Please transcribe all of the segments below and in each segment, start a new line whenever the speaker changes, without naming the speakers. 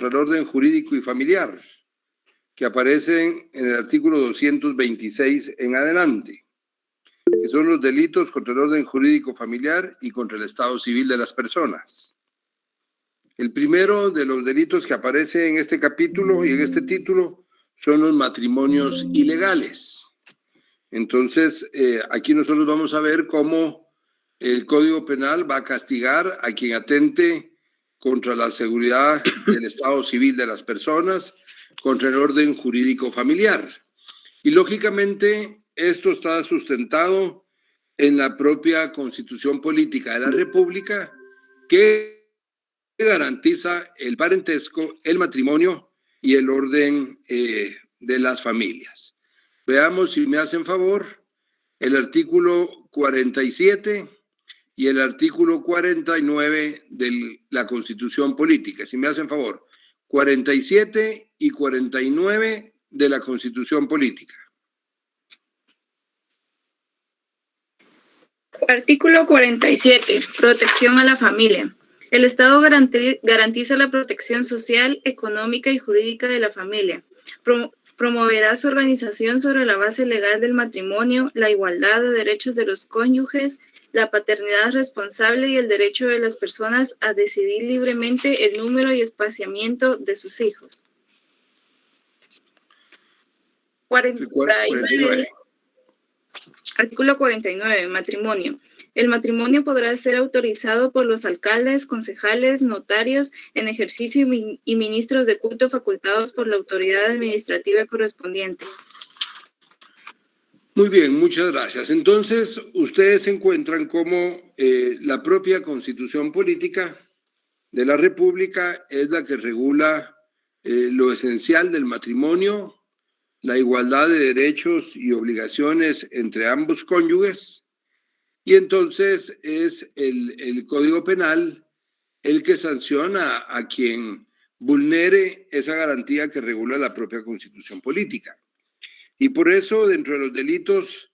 el orden jurídico y familiar, que aparecen en el artículo 226 en adelante, que son los delitos contra el orden jurídico familiar y contra el estado civil de las personas. El primero de los delitos que aparece en este capítulo y en este título son los matrimonios ilegales. Entonces, aquí nosotros vamos a ver cómo el Código Penal va a castigar a quien atente contra la seguridad del estado civil de las personas, contra el orden jurídico familiar. Y lógicamente esto está sustentado en la propia Constitución Política de la República, que garantiza el parentesco, el matrimonio y el orden de las familias. Veamos, si me hacen favor, el artículo 47 y el artículo 49 de la Constitución Política. Si me hacen favor, 47 y 49 de la Constitución Política.
Artículo 47. Protección a la familia. El Estado garantiza la protección social, económica y jurídica de la familia. Promoverá su organización sobre la base legal del matrimonio, la igualdad de derechos de los cónyuges, la paternidad responsable y el derecho de las personas a decidir libremente el número y espaciamiento de sus hijos. 49. Artículo 49. Matrimonio. El matrimonio podrá ser autorizado por los alcaldes, concejales, notarios en ejercicio y ministros de culto facultados por la autoridad administrativa correspondiente.
Muy bien, muchas gracias. Entonces, ustedes encuentran cómo la propia Constitución Política de la República es la que regula lo esencial del matrimonio, la igualdad de derechos y obligaciones entre ambos cónyuges, y entonces es el Código Penal el que sanciona a quien vulnere esa garantía que regula la propia Constitución Política. Y por eso, dentro de los delitos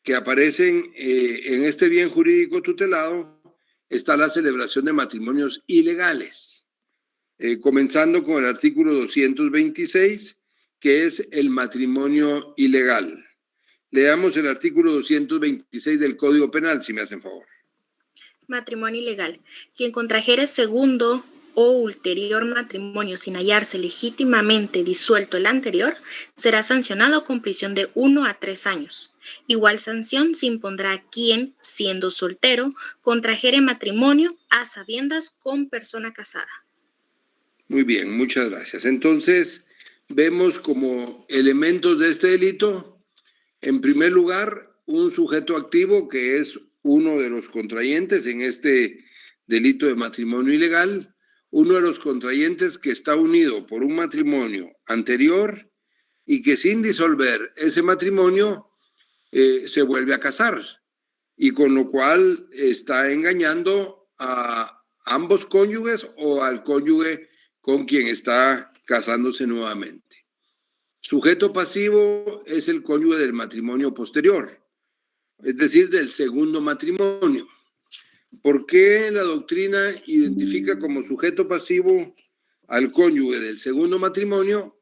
que aparecen en este bien jurídico tutelado, está la celebración de matrimonios ilegales, comenzando con el artículo 226, que es el matrimonio ilegal. Leamos el artículo 226 del Código Penal, si me hacen favor.
Matrimonio ilegal. Quien contrajere segundo o ulterior matrimonio sin hallarse legítimamente disuelto el anterior, será sancionado con prisión de 1 a 3 años. Igual sanción se impondrá a quien, siendo soltero, contrajere matrimonio a sabiendas con persona casada.
Muy bien, muchas gracias. Entonces, vemos como elementos de este delito, en primer lugar, un sujeto activo que es uno de los contrayentes en este delito de matrimonio ilegal, uno de los contrayentes que está unido por un matrimonio anterior y que sin disolver ese matrimonio se vuelve a casar, y con lo cual está engañando a ambos cónyuges o al cónyuge con quien está casándose nuevamente. Sujeto pasivo es el cónyuge del matrimonio posterior, es decir, del segundo matrimonio. ¿Por qué la doctrina identifica como sujeto pasivo al cónyuge del segundo matrimonio?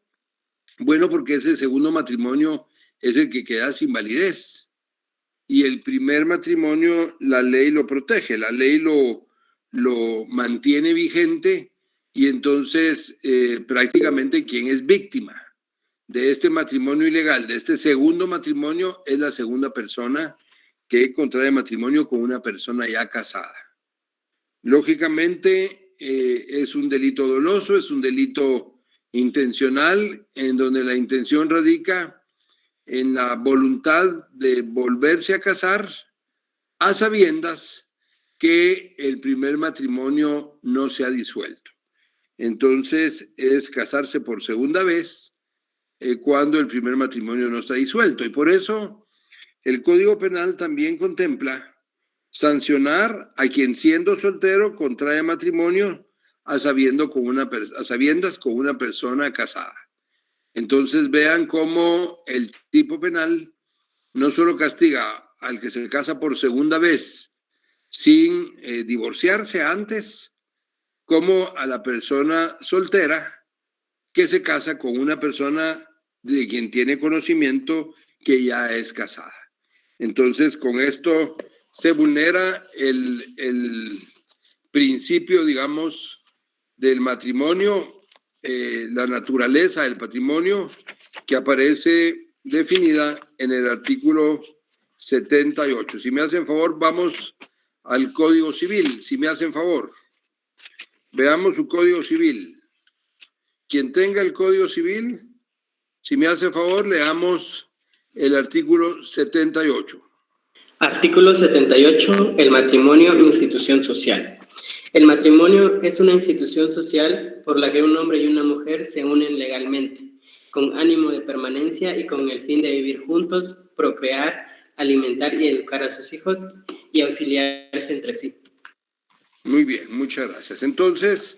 Bueno, porque ese segundo matrimonio es el que queda sin validez. Y el primer matrimonio, la ley lo protege, la ley lo mantiene vigente, y entonces prácticamente quien es víctima de este matrimonio ilegal, de este segundo matrimonio, es la segunda persona que contrae matrimonio con una persona ya casada. Lógicamente, es un delito doloso, es un delito intencional, en donde la intención radica en la voluntad de volverse a casar a sabiendas que el primer matrimonio no se ha disuelto. Entonces, es casarse por segunda vez cuando el primer matrimonio no está disuelto. Y por eso el Código Penal también contempla sancionar a quien, siendo soltero, contrae matrimonio a sabiendas con una persona casada. Entonces vean cómo el tipo penal no solo castiga al que se casa por segunda vez sin divorciarse antes, como a la persona soltera que se casa con una persona de quien tiene conocimiento que ya es casada. Entonces, con esto se vulnera el principio, digamos, del matrimonio, la naturaleza del patrimonio que aparece definida en el artículo 78. Si me hacen favor, vamos al Código Civil. Si me hacen favor, veamos su Código Civil. Quien tenga el Código Civil, si me hace favor, leamos el artículo 78.
Artículo 78. El matrimonio, institución social. El matrimonio es una institución social por la que un hombre y una mujer se unen legalmente, con ánimo de permanencia y con el fin de vivir juntos, procrear, alimentar y educar a sus hijos y auxiliarse entre sí.
Muy bien, muchas gracias. Entonces,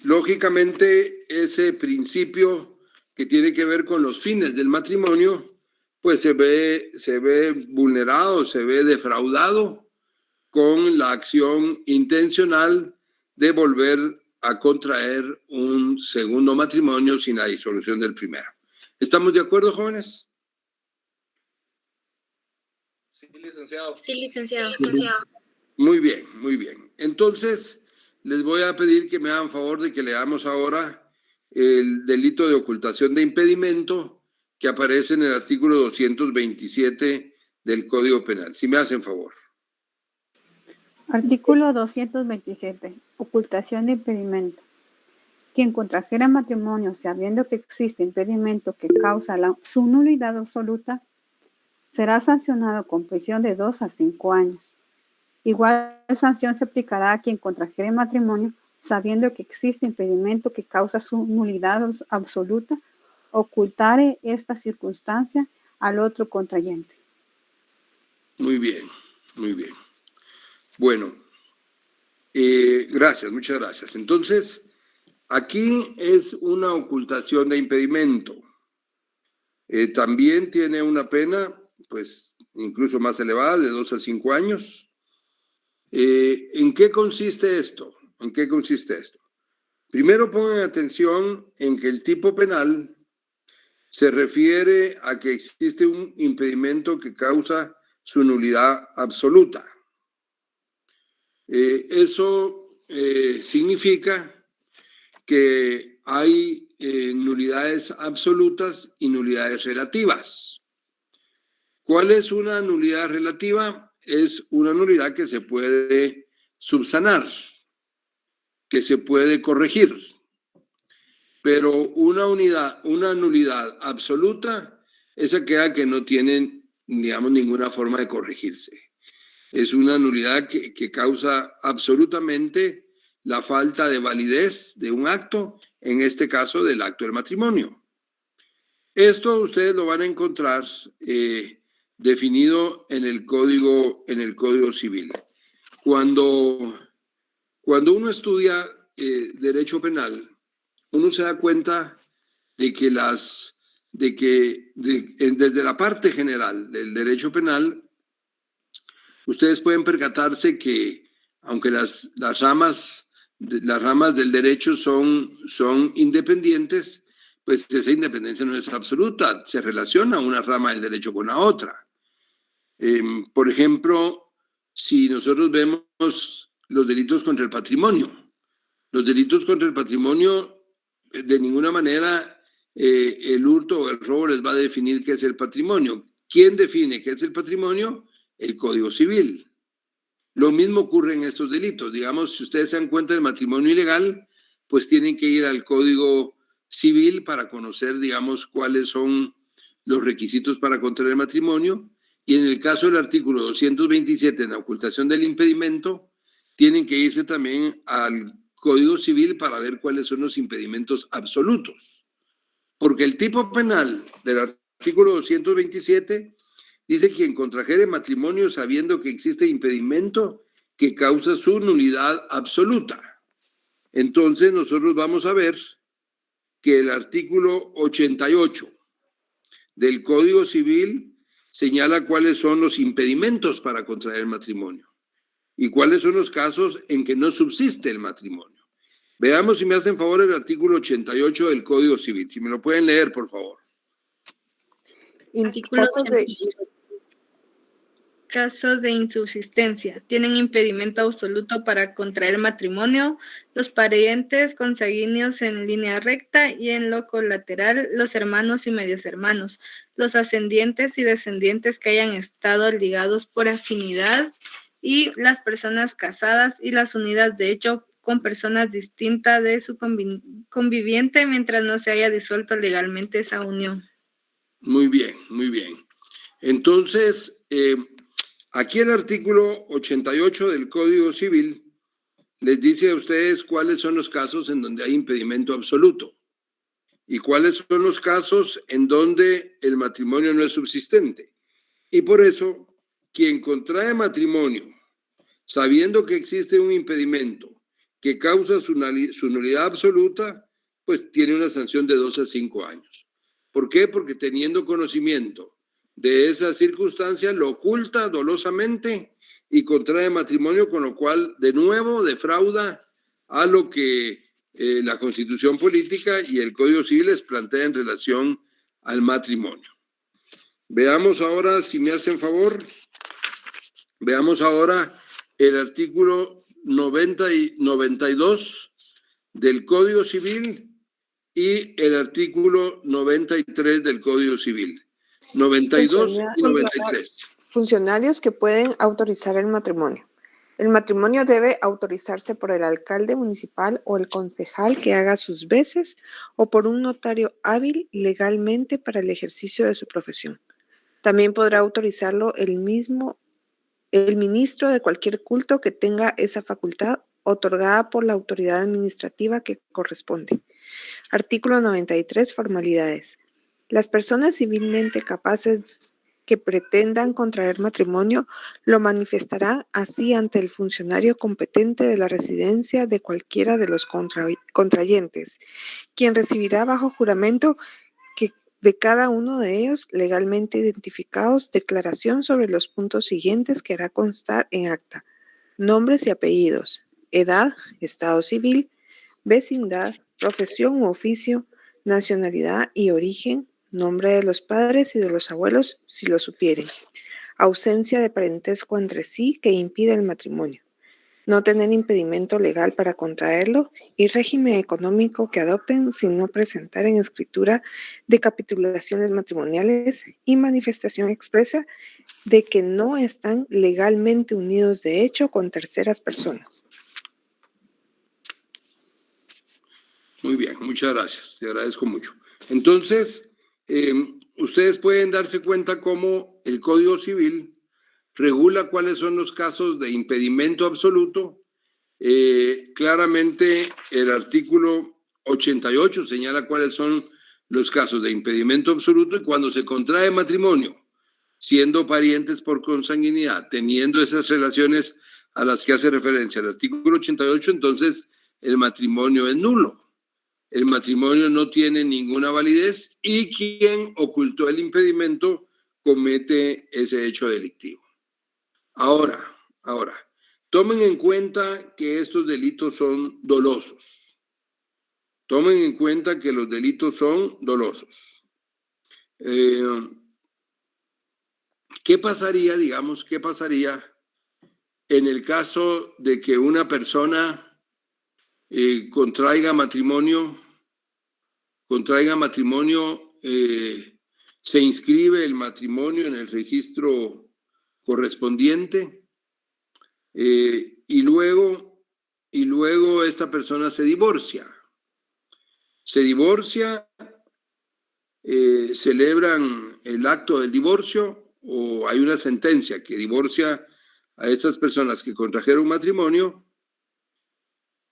lógicamente, ese principio que tiene que ver con los fines del matrimonio, pues se ve vulnerado, se ve defraudado con la acción intencional de volver a contraer un segundo matrimonio sin la disolución del primero. ¿Estamos de acuerdo, jóvenes?
Sí, licenciado.
Sí, licenciado.
Muy bien, muy bien. Entonces, les voy a pedir que me hagan favor de que leamos ahora el delito de ocultación de impedimento que aparece en el artículo 227 del Código Penal. Si me hacen favor.
Artículo 227. Ocultación de impedimento. Quien contrajera matrimonio sabiendo que existe impedimento que causa su nulidad absoluta será sancionado con prisión de 2 a 5 años. Igual sanción se aplicará a quien contrajere matrimonio sabiendo que existe impedimento que causa su nulidad absoluta, ocultare esta circunstancia al otro contrayente.
Muy bien, muy bien. Bueno, gracias, muchas gracias. Entonces, aquí es una ocultación de impedimento. También tiene una pena, pues, incluso más elevada, de 2 a 5 años. ¿En qué consiste esto? ¿En qué consiste esto? Primero pongan atención en que el tipo penal se refiere a que existe un impedimento que causa su nulidad absoluta. Eso significa que hay nulidades absolutas y nulidades relativas. ¿Cuál es una nulidad relativa? Es una nulidad que se puede subsanar, que se puede corregir. Pero una nulidad absoluta es aquella que no tiene, digamos, ninguna forma de corregirse. Es una nulidad que causa absolutamente la falta de validez de un acto, en este caso del acto del matrimonio. Esto ustedes lo van a encontrar definido en el Código Civil. Cuando uno estudia derecho penal, uno se da cuenta de que desde la parte general del derecho penal, ustedes pueden percatarse que aunque las ramas del derecho son independientes, pues esa independencia no es absoluta, se relaciona una rama del derecho con la otra. Por ejemplo, si nosotros vemos los delitos contra el patrimonio, de ninguna manera el hurto o el robo les va a definir qué es el patrimonio. ¿Quién define qué es el patrimonio? El Código Civil. Lo mismo ocurre en estos delitos. Digamos, si ustedes se dan cuenta del matrimonio ilegal, pues tienen que ir al Código Civil para conocer, digamos, cuáles son los requisitos para contraer matrimonio. Y en el caso del artículo 227, en la ocultación del impedimento, tienen que irse también al Código Civil para ver cuáles son los impedimentos absolutos. Porque el tipo penal del artículo 227 dice quien contrajere matrimonio sabiendo que existe impedimento que causa su nulidad absoluta. Entonces nosotros vamos a ver que el artículo 88 del Código Civil señala cuáles son los impedimentos para contraer matrimonio y cuáles son los casos en que no subsiste el matrimonio. Veamos si me hacen favor el artículo 88 del Código Civil. Si me lo pueden leer, por favor.
Artículo 88. Casos de insubsistencia. Tienen impedimento absoluto para contraer matrimonio los parientes consanguíneos en línea recta y en lo colateral los hermanos y medios hermanos, los ascendientes y descendientes que hayan estado ligados por afinidad y las personas casadas y las unidas de hecho con personas distintas de su conviviente mientras no se haya disuelto legalmente esa unión.
Muy bien, muy bien. Entonces, aquí el artículo 88 del Código Civil les dice a ustedes cuáles son los casos en donde hay impedimento absoluto y cuáles son los casos en donde el matrimonio no es subsistente. Y por eso, quien contrae matrimonio sabiendo que existe un impedimento que causa su nulidad absoluta, pues tiene una sanción de 2 a 5 años. ¿Por qué? Porque teniendo conocimiento de esa circunstancia, lo oculta dolosamente y contrae matrimonio, con lo cual, de nuevo, defrauda a lo que la Constitución Política y el Código Civil les plantea en relación al matrimonio. Veamos ahora, si me hacen favor, veamos ahora el artículo 90 y 92 del Código Civil y el artículo 93 del Código Civil. 92 y 93.
Funcionarios que pueden autorizar el matrimonio. El matrimonio debe autorizarse por el alcalde municipal o el concejal que haga sus veces o por un notario hábil legalmente para el ejercicio de su profesión. También podrá autorizarlo el ministro de cualquier culto que tenga esa facultad otorgada por la autoridad administrativa que corresponde. Artículo 93. Formalidades. Las personas civilmente capaces que pretendan contraer matrimonio lo manifestarán así ante el funcionario competente de la residencia de cualquiera de los contrayentes, quien recibirá bajo juramento de cada uno de ellos legalmente identificados declaración sobre los puntos siguientes que hará constar en acta: nombres y apellidos, edad, estado civil, vecindad, profesión u oficio, nacionalidad y origen, nombre de los padres y de los abuelos si lo supieren, ausencia de parentesco entre sí que impida el matrimonio, no tener impedimento legal para contraerlo y régimen económico que adopten sin no presentar en escritura de capitulaciones matrimoniales y manifestación expresa de que no están legalmente unidos de hecho con terceras personas.
Muy bien, muchas gracias. Te agradezco mucho. Entonces, ustedes pueden darse cuenta cómo el Código Civil regula cuáles son los casos de impedimento absoluto. Claramente el artículo 88 señala cuáles son los casos de impedimento absoluto y cuando se contrae matrimonio, siendo parientes por consanguinidad, teniendo esas relaciones a las que hace referencia el artículo 88, entonces el matrimonio es nulo. El matrimonio no tiene ninguna validez y quien ocultó el impedimento comete ese hecho delictivo. Ahora, tomen en cuenta que estos delitos son dolosos. Tomen en cuenta que los delitos son dolosos. ¿Qué pasaría en el caso de que una persona contraiga matrimonio, se inscribe el matrimonio en el registro correspondiente y luego esta persona se divorcia, celebran el acto del divorcio o hay una sentencia que divorcia a estas personas que contrajeron matrimonio,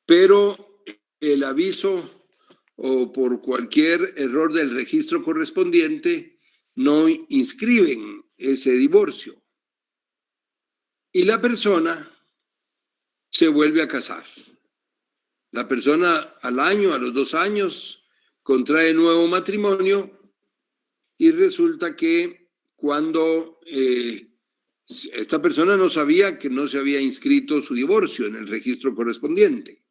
pero el aviso o por cualquier error del registro correspondiente no inscriben ese divorcio. Y la persona se vuelve a casar. La persona al año, a los 2 años, contrae nuevo matrimonio y resulta que cuando esta persona no sabía que no se había inscrito su divorcio en el registro correspondiente.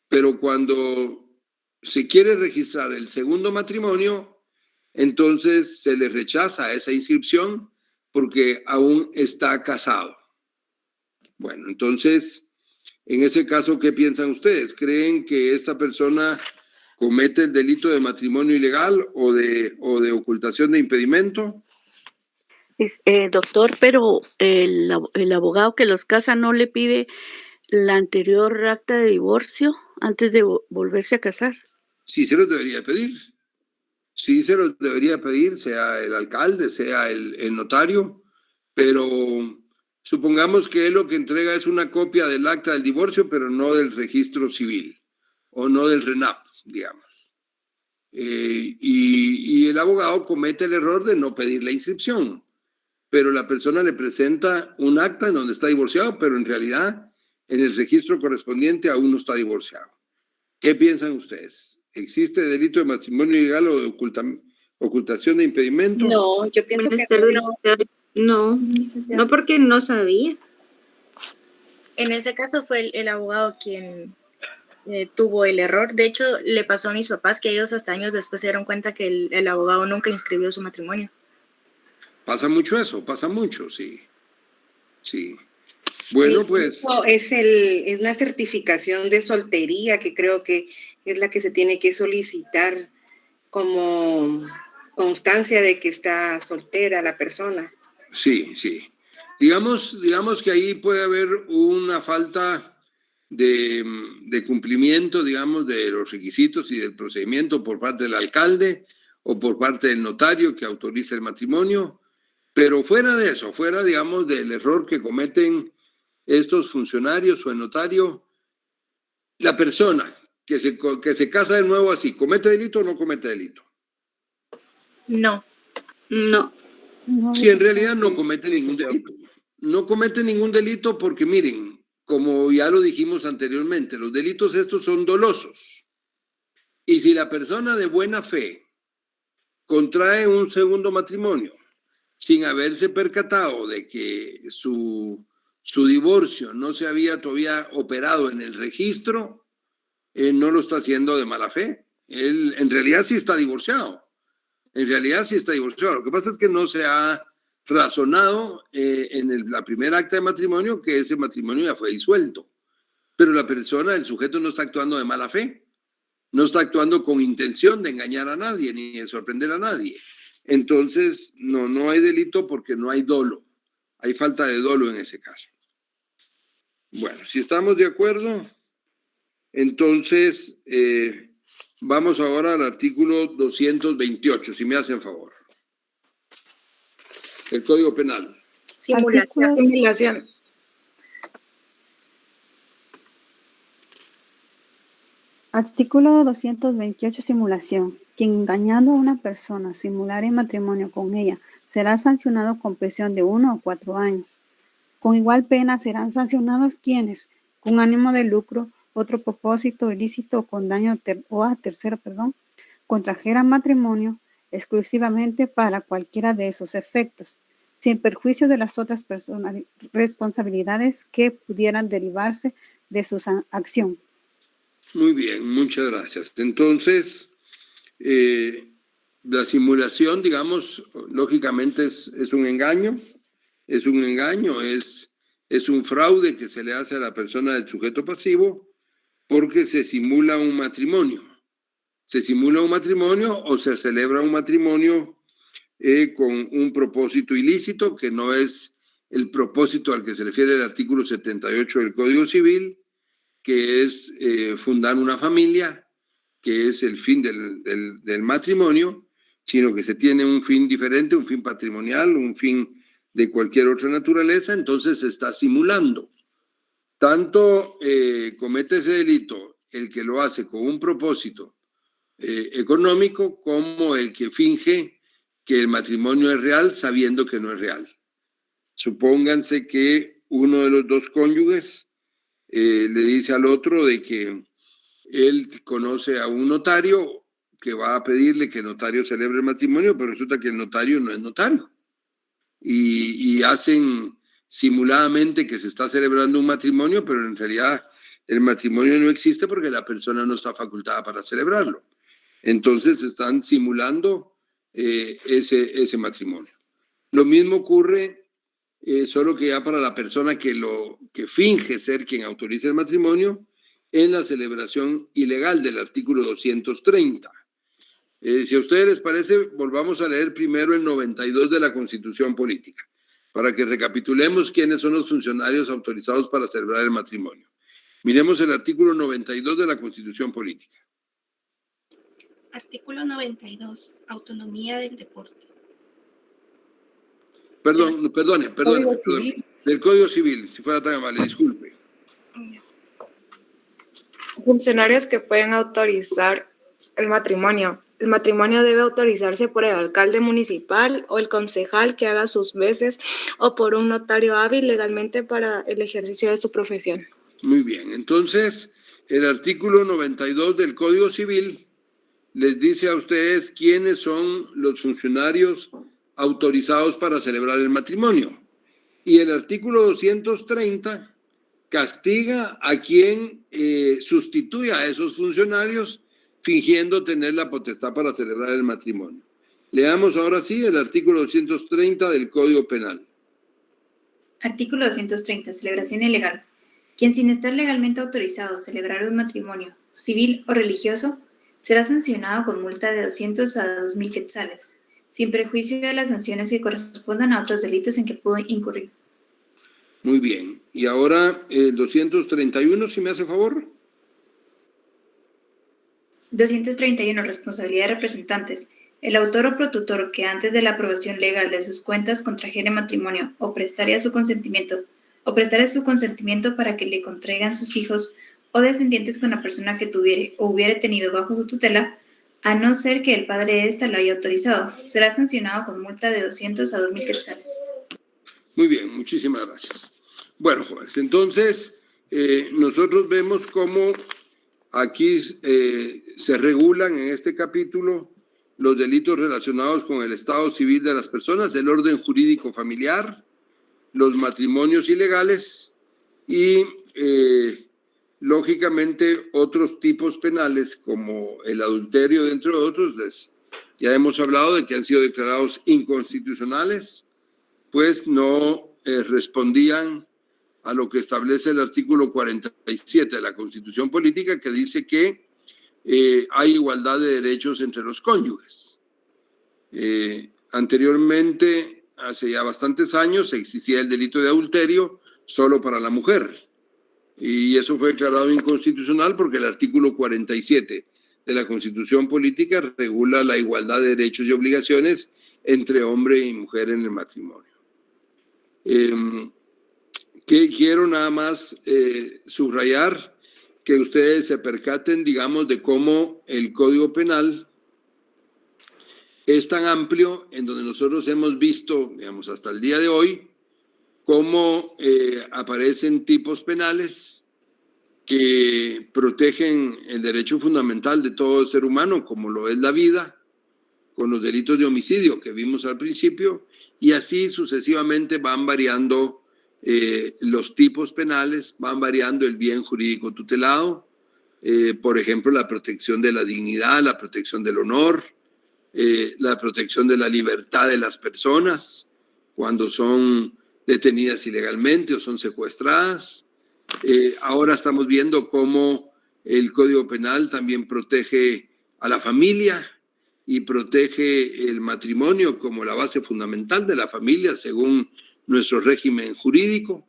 Pero cuando se quiere registrar el segundo matrimonio, entonces se le rechaza esa inscripción porque aún está casado. Bueno, entonces, en ese caso, ¿qué piensan ustedes? ¿Creen que esta persona comete el delito de matrimonio ilegal o de ocultación de impedimento?
Doctor, pero el abogado que los casa no le pide la anterior acta de divorcio antes de volverse a casar.
Sí se los debería pedir. Sí se los debería pedir, sea el alcalde, sea el notario, pero supongamos que él lo que entrega es una copia del acta del divorcio, pero no del registro civil o no del RENAP, digamos. Y el abogado comete el error de no pedir la inscripción, pero la persona le presenta un acta en donde está divorciado, pero en realidad en el registro correspondiente aún no está divorciado. ¿Qué piensan ustedes? ¿Existe delito de matrimonio ilegal o de ocultación de impedimento?
No, yo pienso que
No, no porque no sabía.
En ese caso fue el abogado quien tuvo el error. De hecho, le pasó a mis papás que ellos hasta años después se dieron cuenta que el abogado nunca inscribió su matrimonio.
Pasa mucho eso, pasa mucho, sí. Sí. Bueno, pues...
es la certificación de soltería que creo que es la que se tiene que solicitar como constancia de que está soltera la persona.
Sí, sí. Digamos que ahí puede haber una falta de cumplimiento, digamos, de los requisitos y del procedimiento por parte del alcalde o por parte del notario que autoriza el matrimonio, pero fuera de eso, fuera, digamos, del error que cometen estos funcionarios o el notario, la persona que se casa de nuevo así, ¿comete delito o no comete delito?
No.
No.
Sí, en realidad no comete ningún delito. No comete ningún delito porque, miren, como ya lo dijimos anteriormente, los delitos estos son dolosos. Y si la persona de buena fe contrae un segundo matrimonio sin haberse percatado de que su divorcio no se había todavía operado en el registro, no lo está haciendo de mala fe. Él en realidad sí está divorciado. En realidad sí está divorciado. Lo que pasa es que no se ha razonado en la primera acta de matrimonio que ese matrimonio ya fue disuelto. Pero la persona, el sujeto no está actuando de mala fe. No está actuando con intención de engañar a nadie ni de sorprender a nadie. Entonces, no hay delito porque no hay dolo. Hay falta de dolo en ese caso. Bueno, si estamos de acuerdo, entonces vamos ahora al artículo 228, si me hacen favor. El Código Penal.
Simulación.
Artículo 228, simulación. Quien engañando a una persona simular el matrimonio con ella será sancionado con prisión de 1 o 4 años. Con igual pena serán sancionados quienes, con ánimo de lucro, otro propósito ilícito o con daño a tercero, contrajeran matrimonio exclusivamente para cualquiera de esos efectos, sin perjuicio de las otras responsabilidades que pudieran derivarse de su acción.
Muy bien, muchas gracias. Entonces, la simulación, digamos, lógicamente es un engaño, es un fraude que se le hace a la persona del sujeto pasivo porque se simula un matrimonio. Se simula un matrimonio o se celebra un matrimonio con un propósito ilícito, que no es el propósito al que se refiere el artículo 78 del Código Civil, que es fundar una familia, que es el fin del matrimonio, sino que se tiene un fin diferente, un fin patrimonial, un fin de cualquier otra naturaleza, entonces se está simulando. Tanto comete ese delito el que lo hace con un propósito económico como el que finge que el matrimonio es real sabiendo que no es real. Supónganse que uno de los dos cónyuges le dice al otro de que él conoce a un notario que va a pedirle que el notario celebre el matrimonio, pero resulta que el notario no es notario. Y hacen simuladamente que se está celebrando un matrimonio, pero en realidad el matrimonio no existe porque la persona no está facultada para celebrarlo. Entonces están simulando ese matrimonio. Lo mismo ocurre, solo que ya para la persona que finge ser quien autoriza el matrimonio, en la celebración ilegal del artículo 230. Si a ustedes les parece, volvamos a leer primero el 92 de la Constitución Política, para que recapitulemos quiénes son los funcionarios autorizados para celebrar el matrimonio. Miremos el artículo 92 de la Constitución Política.
Artículo 92. Autonomía del deporte.
Perdone. Del Código Civil, si fuera tan amable, disculpe.
Funcionarios que pueden autorizar el matrimonio. El matrimonio debe autorizarse por el alcalde municipal o el concejal que haga sus veces o por un notario hábil legalmente para el ejercicio de su profesión.
Muy bien, entonces el artículo 92 del Código Civil les dice a ustedes quiénes son los funcionarios autorizados para celebrar el matrimonio. Y el artículo 230 castiga a quien sustituya a esos funcionarios fingiendo tener la potestad para celebrar el matrimonio. Leamos ahora sí el artículo 230 del Código Penal.
Artículo 230. Celebración ilegal. Quien sin estar legalmente autorizado a celebrar un matrimonio civil o religioso será sancionado con multa de 200 a 2.000 quetzales, sin perjuicio de las sanciones que correspondan a otros delitos en que pudo incurrir.
Muy bien. Y ahora el 231, si me hace favor.
231. Responsabilidad de representantes. El autor o protutor que antes de la aprobación legal de sus cuentas contrajere matrimonio o prestare su consentimiento para que le contraigan sus hijos o descendientes con la persona que tuviere o hubiere tenido bajo su tutela, a no ser que el padre de ésta lo haya autorizado, será sancionado con multa de 200 a 2.000 quetzales.
Muy bien, muchísimas gracias. Bueno, jóvenes, entonces nosotros vemos cómo aquí se regulan en este capítulo los delitos relacionados con el estado civil de las personas, el orden jurídico familiar, los matrimonios ilegales y, lógicamente, otros tipos penales como el adulterio, entre otros. Ya hemos hablado de que han sido declarados inconstitucionales, pues no respondían a lo que establece el artículo 47 de la Constitución Política, que dice que hay igualdad de derechos entre los cónyuges. Anteriormente, hace ya bastantes años, existía el delito de adulterio solo para la mujer. Y eso fue declarado inconstitucional porque el artículo 47 de la Constitución Política regula la igualdad de derechos y obligaciones entre hombre y mujer en el matrimonio. Que quiero nada más subrayar que ustedes se percaten, digamos, de cómo el Código Penal es tan amplio, en donde nosotros hemos visto, digamos, hasta el día de hoy, cómo aparecen tipos penales que protegen el derecho fundamental de todo ser humano, como lo es la vida, con los delitos de homicidio que vimos al principio, y así sucesivamente van variando los tipos penales, van variando el bien jurídico tutelado, por ejemplo, la protección de la dignidad, la protección del honor, la protección de la libertad de las personas cuando son detenidas ilegalmente o son secuestradas. Ahora estamos viendo cómo el Código Penal también protege a la familia y protege el matrimonio como la base fundamental de la familia según nuestro régimen jurídico,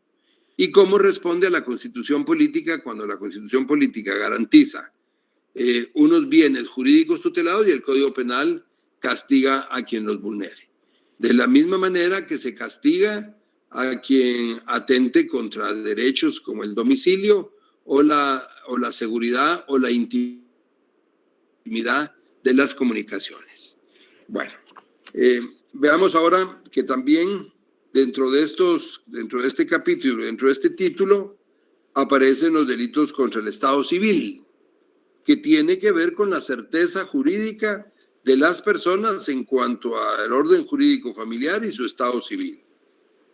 y cómo responde a la Constitución Política cuando la Constitución Política garantiza unos bienes jurídicos tutelados y el Código Penal castiga a quien los vulnere. De la misma manera que se castiga a quien atente contra derechos como el domicilio o la seguridad o la intimidad de las comunicaciones. Bueno, veamos ahora que también dentro de este capítulo, dentro de este título, aparecen los delitos contra el Estado civil, que tiene que ver con la certeza jurídica de las personas en cuanto al orden jurídico familiar y su estado civil.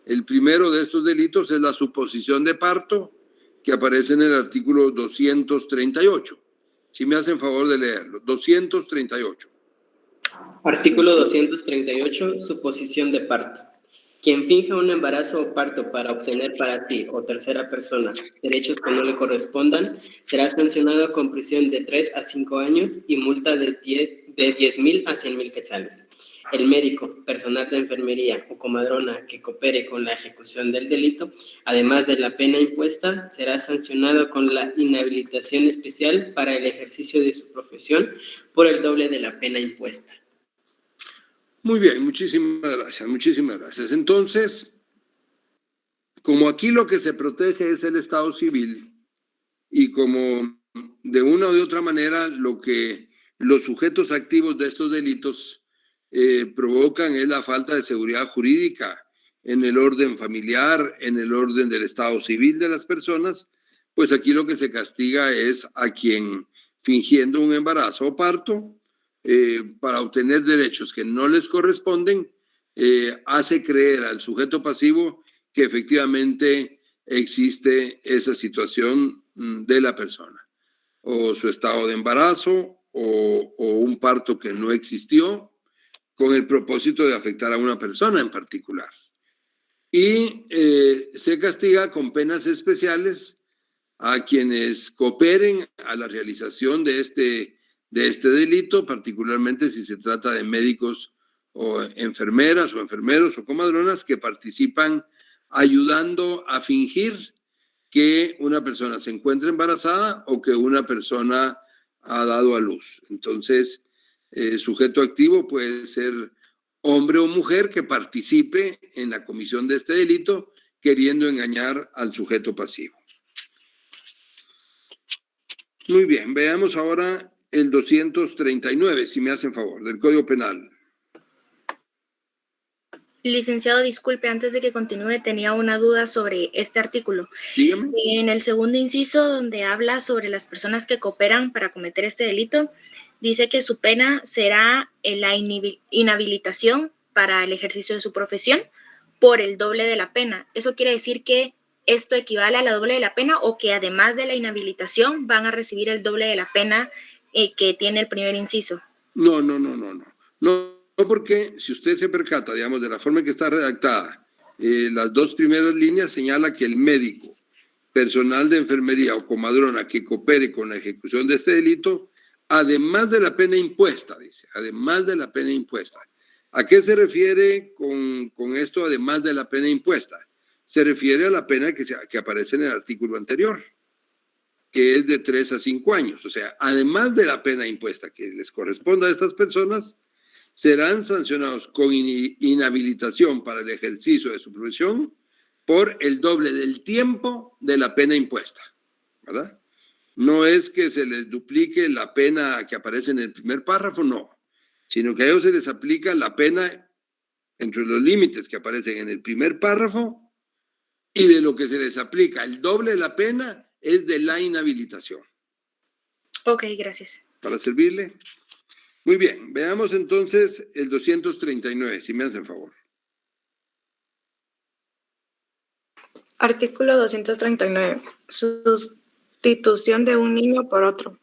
El primero de estos delitos es la suposición de parto, que aparece en el artículo 238. Si me hacen favor de leerlo. 238.
Artículo 238, suposición de parto. Quien finja un embarazo o parto para obtener para sí o tercera persona derechos que no le correspondan, será sancionado con prisión de 3 a 5 años y multa de 10.000 a 100.000 quetzales. El médico, personal de enfermería o comadrona que coopere con la ejecución del delito, además de la pena impuesta, será sancionado con la inhabilitación especial para el ejercicio de su profesión por el doble de la pena impuesta.
Muy bien, muchísimas gracias, muchísimas gracias. Entonces, como aquí lo que se protege es el Estado civil y como de una u de otra manera lo que los sujetos activos de estos delitos provocan es la falta de seguridad jurídica en el orden familiar, en el orden del Estado civil de las personas, pues aquí lo que se castiga es a quien fingiendo un embarazo o parto, para obtener derechos que no les corresponden, hace creer al sujeto pasivo que efectivamente existe esa situación de la persona, o su estado de embarazo, o un parto que no existió, con el propósito de afectar a una persona en particular. Y se castiga con penas especiales a quienes cooperen a la realización de este delito, particularmente si se trata de médicos o enfermeras o enfermeros o comadronas que participan ayudando a fingir que una persona se encuentra embarazada o que una persona ha dado a luz. Entonces, sujeto activo puede ser hombre o mujer que participe en la comisión de este delito queriendo engañar al sujeto pasivo. Muy bien, veamos ahora el 239, si me hacen favor, del Código Penal.
Licenciado, disculpe, antes de que continúe, tenía una duda sobre este artículo.
Dígame.
En el segundo inciso, donde habla sobre las personas que cooperan para cometer este delito, dice que su pena será la inhabilitación para el ejercicio de su profesión por el doble de la pena. ¿Eso quiere decir que esto equivale a la doble de la pena o que además de la inhabilitación van a recibir el doble de la pena que tiene el primer inciso?
No, porque si usted se percata, digamos, de la forma en que está redactada, las dos primeras líneas señala que el médico, personal de enfermería o comadrona que coopere con la ejecución de este delito, además de la pena impuesta, dice, además de la pena impuesta. ¿A qué se refiere con esto, además de la pena impuesta? Se refiere a la pena que aparece en el artículo anterior, que es de 3 a 5 años. O sea, además de la pena impuesta que les corresponda a estas personas, serán sancionados con inhabilitación para el ejercicio de su profesión por el doble del tiempo de la pena impuesta, ¿verdad? No es que se les duplique la pena que aparece en el primer párrafo, no, sino que a ellos se les aplica la pena entre los límites que aparecen en el primer párrafo y de lo que se les aplica el doble de la pena es de la inhabilitación.
Ok, gracias.
Para servirle. Muy bien, veamos entonces el 239, si me hacen favor.
Artículo 239. Sustitución de un niño por otro.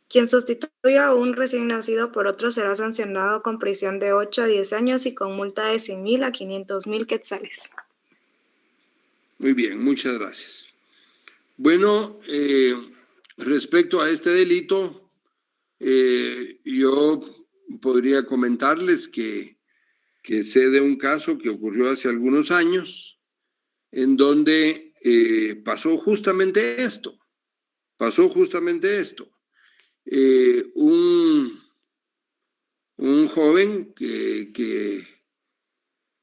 Quien sustituya a un recién nacido por otro será sancionado con prisión de 8 a 10 años y con multa de 100.000 a 500.000 quetzales.
Muy bien, muchas gracias. Bueno, respecto a este delito, yo podría comentarles que sé de un caso que ocurrió hace algunos años en donde pasó justamente esto. Un joven que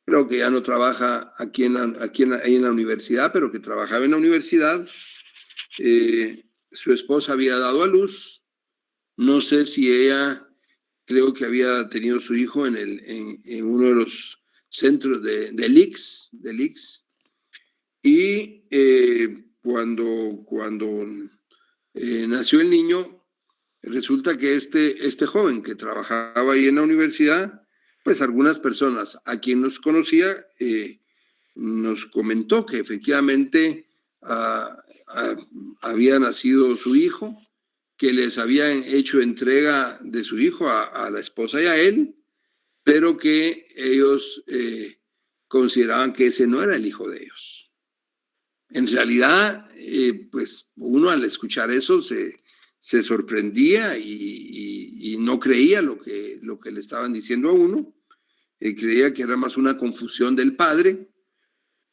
creo que ya no trabaja ahí en la universidad, pero que trabajaba en la universidad. Su esposa había dado a luz. No sé si ella, creo que había tenido su hijo en uno de los centros del ICS. Y cuando nació el niño, resulta que este joven que trabajaba ahí en la universidad, pues algunas personas a quien nos conocía nos comentó que efectivamente había nacido su hijo, que les habían hecho entrega de su hijo a la esposa y a él, pero que ellos consideraban que ese no era el hijo de ellos. En realidad, pues uno al escuchar eso se sorprendía y no creía lo que le estaban diciendo a uno. Creía que era más una confusión del padre,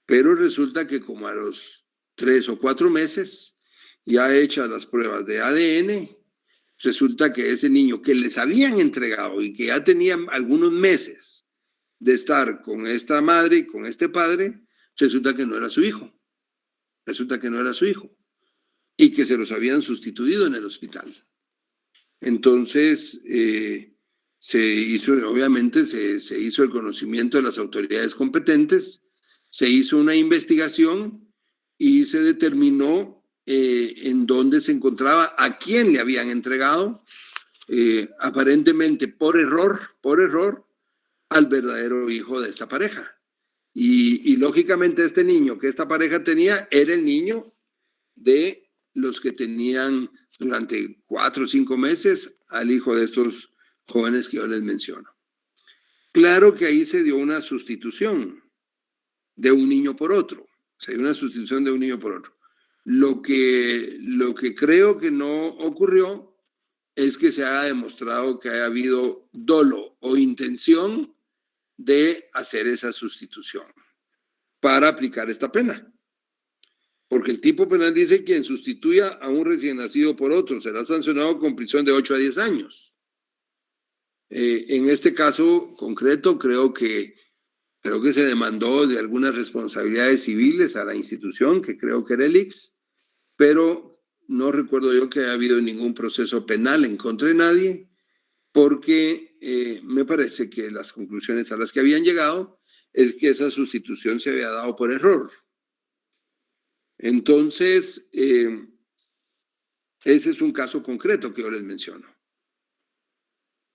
pero resulta que como a los 3 o 4 meses, ya hechas las pruebas de ADN, resulta que ese niño que les habían entregado y que ya tenía algunos meses de estar con esta madre y con este padre, resulta que no era su hijo. Resulta que no era su hijo y que se los habían sustituido en el hospital. Entonces, obviamente se hizo el conocimiento de las autoridades competentes, se hizo una investigación y se determinó en dónde se encontraba, a quién le habían entregado, aparentemente por error, al verdadero hijo de esta pareja. Y lógicamente este niño que esta pareja tenía era el niño de los que tenían durante 4 o 5 meses al hijo de estos jóvenes que yo les menciono. Claro que ahí se dio una sustitución de un niño por otro. Se dio una sustitución de un niño por otro. Lo que creo que no ocurrió es que se haya demostrado que haya habido dolo o intención de hacer esa sustitución para aplicar esta pena. Porque el tipo penal dice: quien sustituya a un recién nacido por otro será sancionado con prisión de 8 a 10 años. En este caso concreto creo que se demandó de algunas responsabilidades civiles a la institución, que creo que era el ICS, pero no recuerdo yo que haya habido ningún proceso penal en contra de nadie, porque me parece que las conclusiones a las que habían llegado es que esa sustitución se había dado por error. Entonces, ese es un caso concreto que yo les menciono.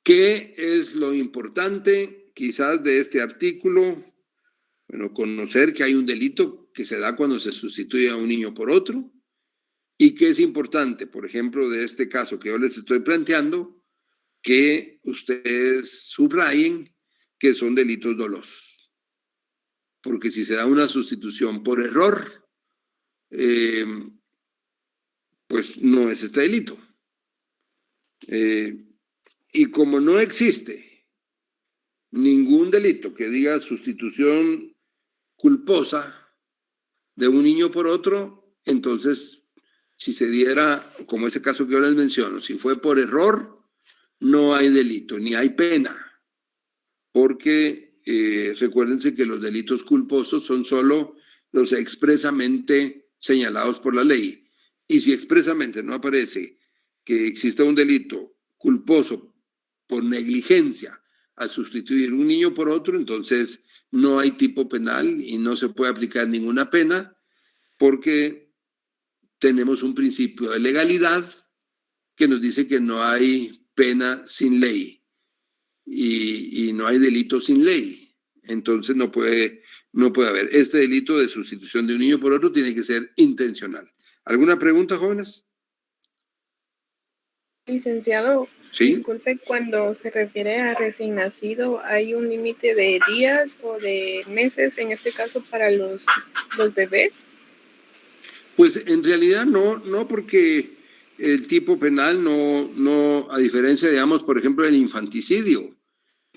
¿Qué es lo importante quizás de este artículo? Bueno, conocer que hay un delito que se da cuando se sustituye a un niño por otro. ¿Y qué es importante, por ejemplo, de este caso que yo les estoy planteando? Que ustedes subrayen que son delitos dolosos. Porque si se da una sustitución por error, pues no es este delito. Y como no existe ningún delito que diga sustitución culposa de un niño por otro, entonces si se diera, como ese caso que yo les menciono, si fue por error, no hay delito, ni hay pena, porque recuérdense que los delitos culposos son solo los expresamente señalados por la ley. Y si expresamente no aparece que exista un delito culposo por negligencia al sustituir un niño por otro, entonces no hay tipo penal y no se puede aplicar ninguna pena, porque tenemos un principio de legalidad que nos dice que no hay pena sin ley y no hay delito sin ley. Entonces no puede haber. Este delito de sustitución de un niño por otro tiene que ser intencional. ¿Alguna pregunta, jóvenes?
Licenciado,
¿Sí?
disculpe, cuando se refiere a recién nacido, ¿hay un límite de días o de meses, en este caso, para los bebés?
Pues en realidad no, porque el tipo penal no, a diferencia, digamos, por ejemplo, del infanticidio,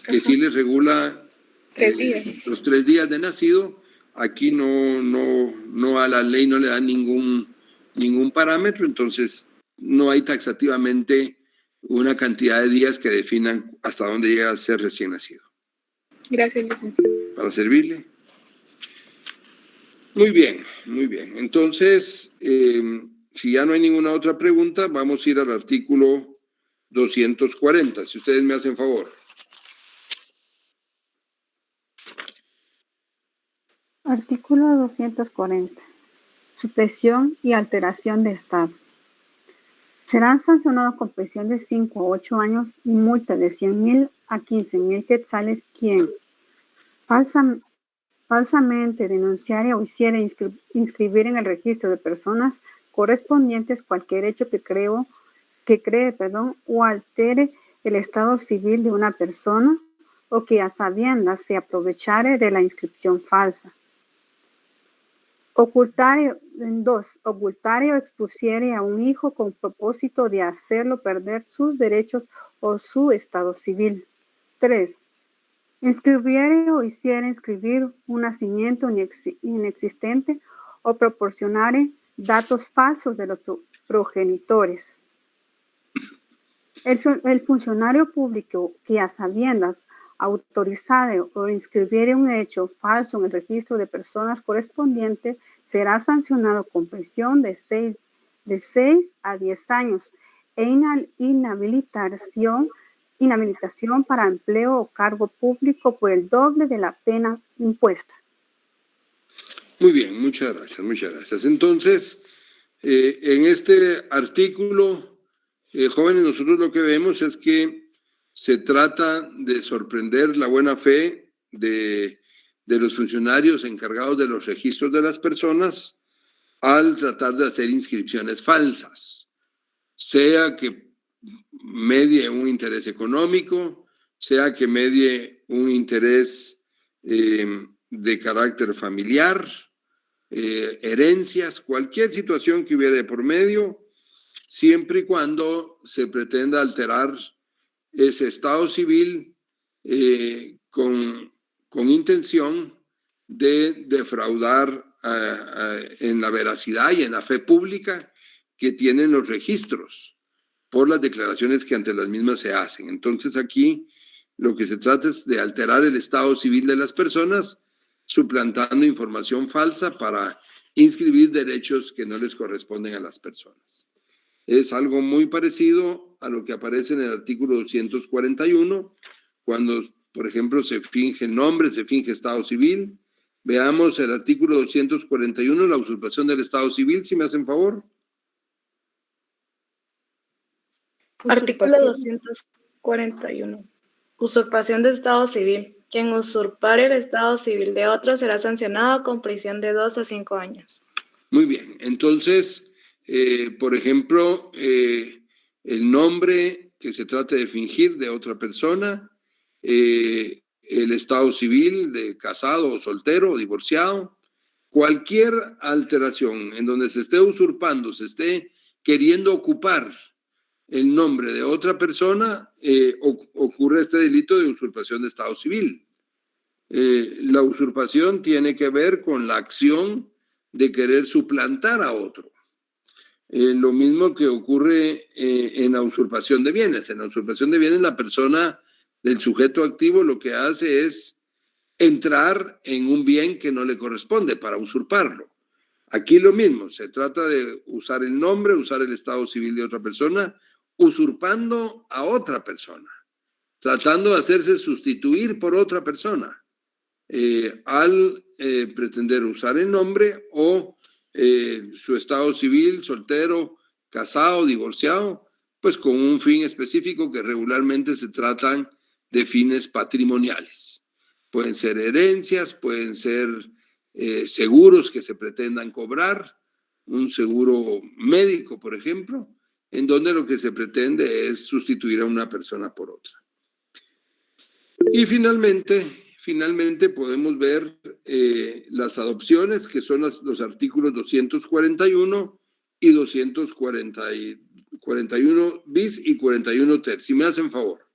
que sí les regula
3 días.
los 3 días de nacido, aquí no a la ley no le dan ningún parámetro, entonces no hay taxativamente una cantidad de días que definan hasta dónde llega a ser recién nacido.
Gracias, licenciado.
Para servirle. Muy bien, muy bien. Entonces, si ya no hay ninguna otra pregunta, vamos a ir al artículo 240, si ustedes me hacen favor.
Artículo 240. Supresión y alteración de estado. Serán sancionados con prisión de 5 a 8 años y multa de 100,000 a 15,000 quetzales quien falsamente denunciare o hiciere inscribir en el registro de personas correspondientes cualquier hecho que cree, o altere el estado civil de una persona, o que a sabiendas se aprovechare de la inscripción falsa. Ocultare o expusiere a un hijo con propósito de hacerlo perder sus derechos o su estado civil. 3. Inscribiere o hiciere inscribir un nacimiento inexistente o proporcionare datos falsos de los progenitores. El funcionario público que a sabiendas autorizare o inscribiere un hecho falso en el registro de personas correspondiente será sancionado con prisión de 6 a 10 años e inhabilitación para empleo o cargo público por el doble de la pena impuesta.
Muy bien, muchas gracias, muchas gracias. Entonces, en este artículo, jóvenes, nosotros lo que vemos es que se trata de sorprender la buena fe de los funcionarios encargados de los registros de las personas al tratar de hacer inscripciones falsas, sea que medie un interés económico, sea que medie un interés de carácter familiar, herencias, cualquier situación que hubiera de por medio, siempre y cuando se pretenda alterar ese estado civil con intención de defraudar en la veracidad y en la fe pública que tienen los registros por las declaraciones que ante las mismas se hacen. Entonces aquí lo que se trata es de alterar el estado civil de las personas suplantando información falsa para inscribir derechos que no les corresponden a las personas. Es algo muy parecido a lo que aparece en el artículo 241, cuando, por ejemplo, se finge nombre, se finge estado civil. Veamos el artículo 241, la usurpación del estado civil, si me hacen favor.
Artículo 241. Usurpación de estado civil. Quien usurpare el estado civil de otro será sancionado con prisión de 2 a 5 años.
Muy bien. Entonces, por ejemplo, el nombre que se trate de fingir de otra persona, el estado civil de casado o soltero o divorciado, cualquier alteración en donde se esté usurpando, se esté queriendo ocupar el nombre de otra persona, ocurre este delito de usurpación de estado civil. La usurpación tiene que ver con la acción de querer suplantar a otro. Lo mismo que ocurre en la usurpación de bienes. En la usurpación de bienes, la persona del sujeto activo lo que hace es entrar en un bien que no le corresponde para usurparlo. Aquí lo mismo, se trata de usar el nombre, usar el estado civil de otra persona, usurpando a otra persona, tratando de hacerse sustituir por otra persona, al pretender usar el nombre o su estado civil, soltero, casado, divorciado, pues con un fin específico que regularmente se tratan de fines patrimoniales. Pueden ser herencias, pueden ser seguros que se pretendan cobrar, un seguro médico, por ejemplo, en donde lo que se pretende es sustituir a una persona por otra. Y finalmente podemos ver las adopciones, que son los artículos 241 y 241 bis y 41 ter. Si me hacen favor.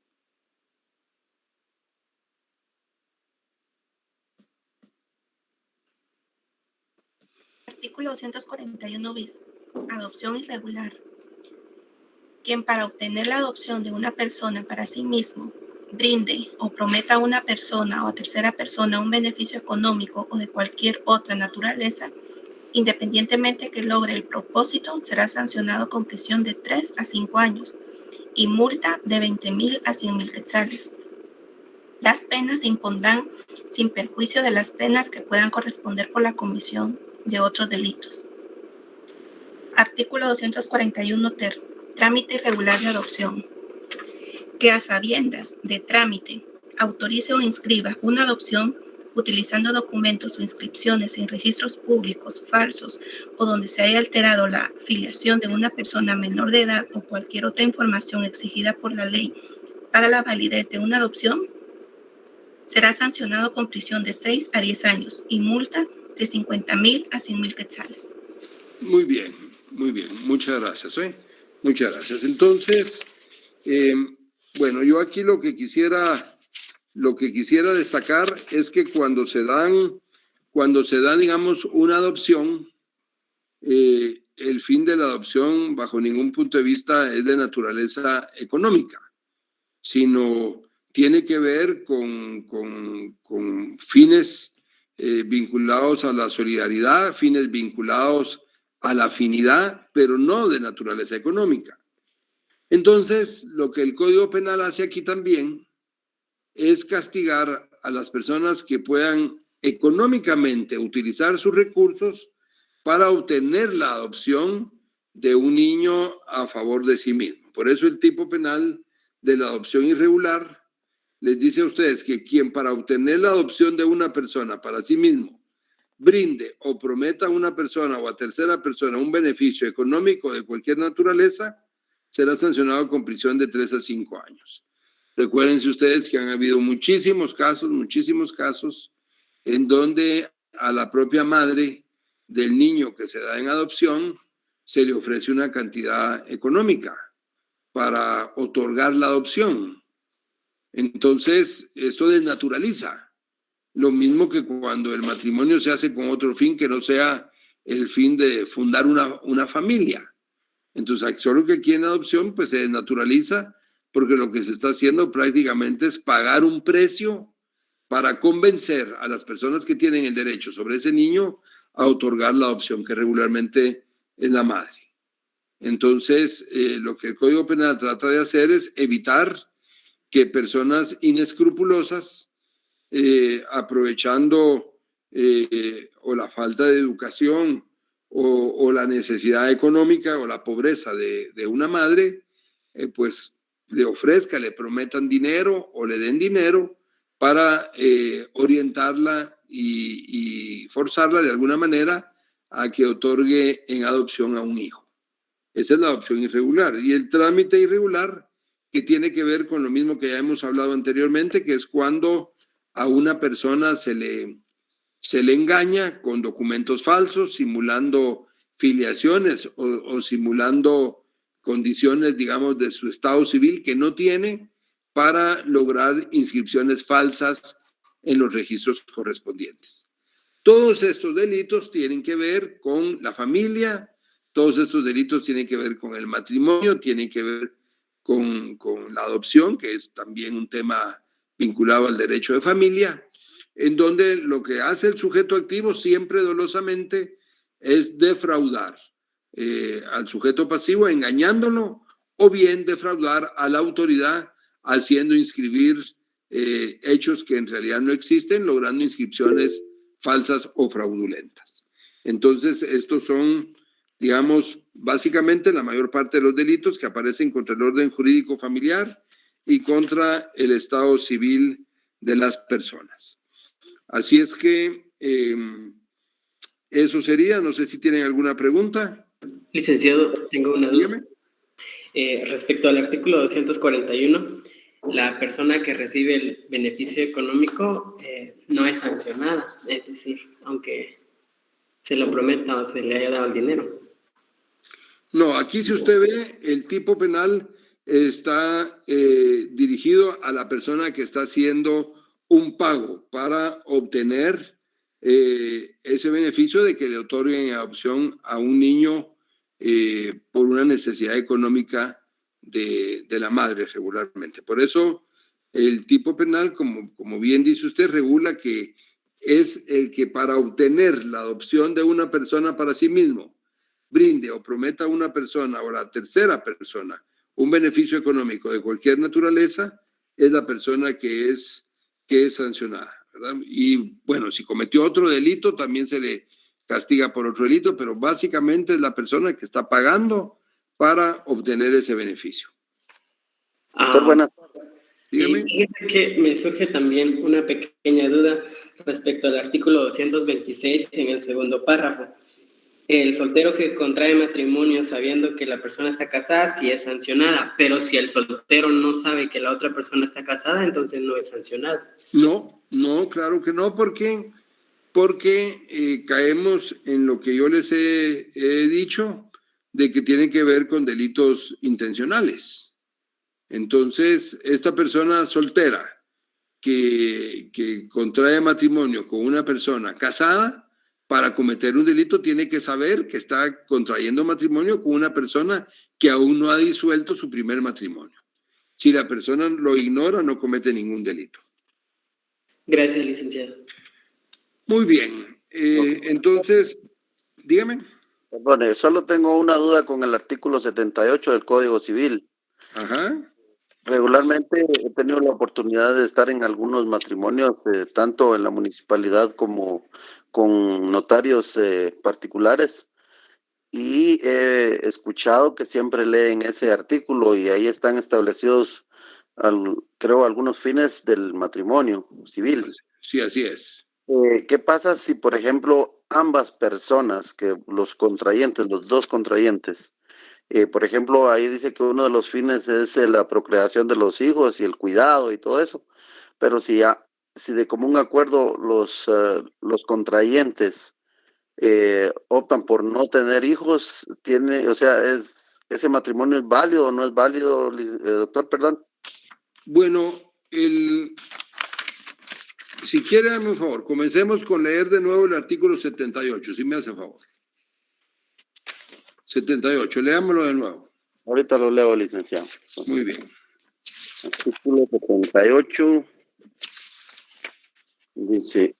Artículo 241 bis. Adopción irregular. Quien para obtener la adopción de una persona para sí mismo brinde o prometa a una persona o a tercera persona un beneficio económico o de cualquier otra naturaleza, independientemente que logre el propósito, será sancionado con prisión de 3 a 5 años y multa de 20,000 a 100,000 quetzales. Las penas se impondrán sin perjuicio de las penas que puedan corresponder por la comisión de otros delitos. Artículo 241 ter. Trámite irregular de adopción. Que a sabiendas de trámite autorice o inscriba una adopción utilizando documentos o inscripciones en registros públicos falsos o donde se haya alterado la filiación de una persona menor de edad o cualquier otra información exigida por la ley para la validez de una adopción, será sancionado con prisión de 6 a 10 años y multa de 50,000 a 100,000 quetzales.
Muy bien, muchas gracias. Muchas gracias. Entonces, bueno, yo aquí lo que quisiera destacar es que cuando se da, digamos, una adopción, el fin de la adopción bajo ningún punto de vista es de naturaleza económica, sino tiene que ver con fines vinculados a la solidaridad, fines vinculados a la afinidad, pero no de naturaleza económica. Entonces, lo que el Código Penal hace aquí también es castigar a las personas que puedan económicamente utilizar sus recursos para obtener la adopción de un niño a favor de sí mismo. Por eso el tipo penal de la adopción irregular les dice a ustedes que quien para obtener la adopción de una persona para sí mismo brinde o prometa a una persona o a tercera persona un beneficio económico de cualquier naturaleza, será sancionado con prisión de 3 a 5 años. Recuérdense ustedes que han habido muchísimos casos en donde a la propia madre del niño que se da en adopción se le ofrece una cantidad económica para otorgar la adopción. Entonces, esto desnaturaliza. Lo mismo que cuando el matrimonio se hace con otro fin que no sea el fin de fundar una familia. Entonces, solo que aquí en adopción pues se desnaturaliza porque lo que se está haciendo prácticamente es pagar un precio para convencer a las personas que tienen el derecho sobre ese niño a otorgar la adopción, que regularmente es la madre. Entonces, lo que el Código Penal trata de hacer es evitar que personas inescrupulosas, aprovechando o la falta de educación o la necesidad económica o la pobreza de una madre, pues le ofrezca, le prometan dinero o le den dinero para orientarla y forzarla de alguna manera a que otorgue en adopción a un hijo. Esa es la adopción irregular. Y el trámite irregular, que tiene que ver con lo mismo que ya hemos hablado anteriormente, que es cuando a una persona se le engaña con documentos falsos, simulando filiaciones o simulando condiciones, digamos, de su estado civil que no tiene para lograr inscripciones falsas en los registros correspondientes. Todos estos delitos tienen que ver con la familia, todos estos delitos tienen que ver con el matrimonio, tienen que ver con la adopción, que es también un tema vinculado al derecho de familia, en donde lo que hace el sujeto activo siempre dolosamente es defraudar al sujeto pasivo engañándolo, o bien defraudar a la autoridad haciendo inscribir hechos que en realidad no existen, logrando inscripciones falsas o fraudulentas. Entonces, estos son, digamos, básicamente la mayor parte de los delitos que aparecen contra el orden jurídico familiar y contra el estado civil de las personas. Así es que eso sería. No sé si tienen alguna pregunta.
Licenciado, tengo una duda.
Dígame.
Respecto al artículo 241, la persona que recibe el beneficio económico no es sancionada, es decir, aunque se lo prometa o se le haya dado el dinero.
No, aquí si usted ve, el tipo penal está dirigido a la persona que está haciendo un pago para obtener ese beneficio de que le otorguen adopción a un niño por una necesidad económica de la madre regularmente. Por eso el tipo penal, como bien dice usted, regula que es el que para obtener la adopción de una persona para sí mismo brinde o prometa a una persona o a la tercera persona un beneficio económico de cualquier naturaleza, es la persona que es sancionada, ¿verdad? Y bueno, si cometió otro delito, también se le castiga por otro delito, pero básicamente es la persona que está pagando para obtener ese beneficio.
Doctor, buenas tardes.
Dígame.
Fíjese que me surge también una pequeña duda respecto al artículo 226 en el segundo párrafo. El soltero que contrae matrimonio sabiendo que la persona está casada sí es sancionada, pero si el soltero no sabe que la otra persona está casada, entonces no es sancionado.
No, claro que no, porque caemos en lo que yo les he dicho, de que tiene que ver con delitos intencionales. Entonces, esta persona soltera que contrae matrimonio con una persona casada, para cometer un delito tiene que saber que está contrayendo matrimonio con una persona que aún no ha disuelto su primer matrimonio. Si la persona lo ignora, no comete ningún delito.
Gracias, licenciado.
Muy bien. Entonces, dígame.
Perdone, solo tengo una duda con el artículo 78 del Código Civil.
Ajá.
Regularmente he tenido la oportunidad de estar en algunos matrimonios, tanto en la municipalidad como con notarios particulares, y he escuchado que siempre leen ese artículo y ahí están establecidos, creo, algunos fines del matrimonio civil.
Sí, así es.
¿Qué pasa si, por ejemplo, ambas personas, que los dos contrayentes, por ejemplo, ahí dice que uno de los fines es la procreación de los hijos y el cuidado y todo eso, pero si de común acuerdo los contrayentes optan por no tener hijos, ese matrimonio es válido o no es válido, doctor, perdón?
Bueno, si quiere, dame un favor, comencemos con leer de nuevo el artículo 78, si me hace favor. 78, leámoslo de nuevo.
Ahorita lo leo, licenciado.
Muy bien.
Artículo 78 dice: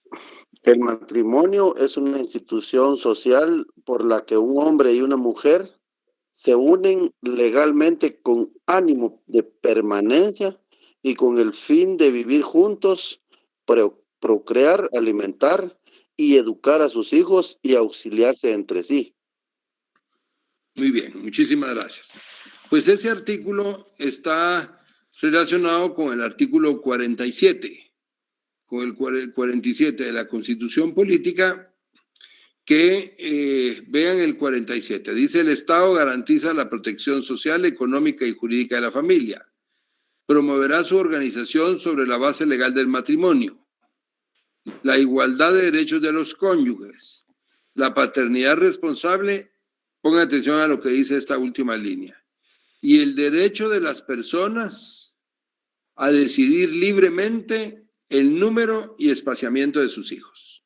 el matrimonio es una institución social por la que un hombre y una mujer se unen legalmente con ánimo de permanencia y con el fin de vivir juntos, procrear, alimentar y educar a sus hijos y auxiliarse entre sí.
Muy bien, muchísimas gracias. Pues ese artículo está relacionado con el artículo 47, con el 47 de la Constitución Política, que vean el 47. Dice: el Estado garantiza la protección social, económica y jurídica de la familia. Promoverá su organización sobre la base legal del matrimonio, la igualdad de derechos de los cónyuges, la paternidad responsable. Pongan atención a lo que dice esta última línea. Y el derecho de las personas a decidir libremente el número y espaciamiento de sus hijos.